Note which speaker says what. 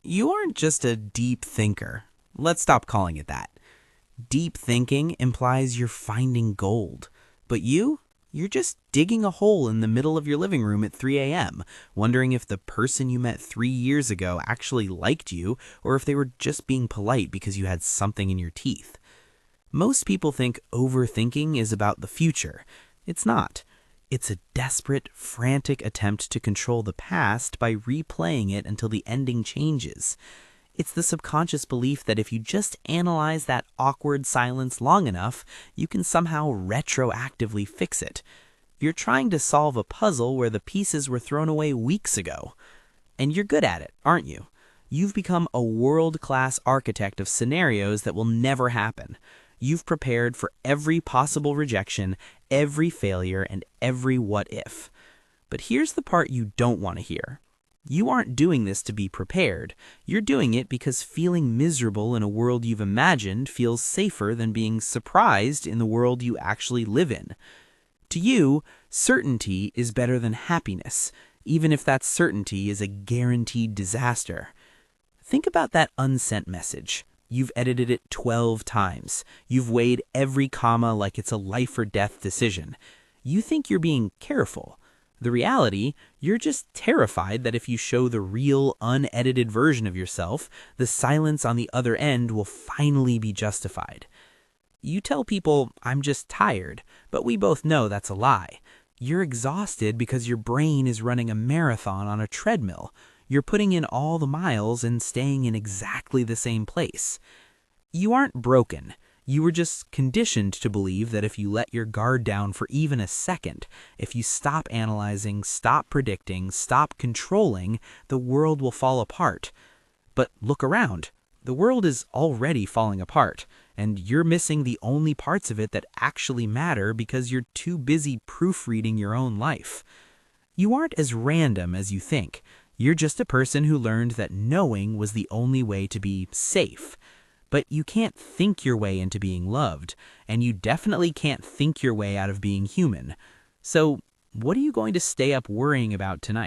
Speaker 1: You aren't just a deep thinker. Let's stop calling it that. Deep thinking implies you're finding gold. But you're just digging a hole in the middle of your living room at 3 a.m., wondering if the person you met 3 years ago actually liked you or if they were just being polite because you had something in your teeth. Most people think overthinking is about the future. It's not. It's a desperate, frantic attempt to control the past by replaying it until the ending changes. It's the subconscious belief that if you just analyze that awkward silence long enough, you can somehow retroactively fix it. You're trying to solve a puzzle where the pieces were thrown away weeks ago. And you're good at it, aren't you? You've become a world-class architect of scenarios that will never happen. You've prepared for every possible rejection, every failure, and every what if. But here's the part you don't want to hear. You aren't doing this to be prepared. You're doing it because feeling miserable in a world you've imagined feels safer than being surprised in the world you actually live in. To you, certainty is better than happiness, even if that certainty is a guaranteed disaster. Think about that unsent message. You've edited it 12 times. You've weighed every comma like it's a life or death decision. You think you're being careful. The reality, you're just terrified that if you show the real, unedited version of yourself, the silence on the other end will finally be justified. You tell people, "I'm just tired," but we both know that's a lie. You're exhausted because your brain is running a marathon on a treadmill. You're putting in all the miles and staying in exactly the same place. You aren't broken. You were just conditioned to believe that if you let your guard down for even a second, if you stop analyzing, stop predicting, stop controlling, the world will fall apart. But look around. The world is already falling apart, and you're missing the only parts of it that actually matter because you're too busy proofreading your own life. You aren't as random as you think. You're just a person who learned that knowing was the only way to be safe. But you can't think your way into being loved, and you definitely can't think your way out of being human. So, what are you going to stay up worrying about tonight?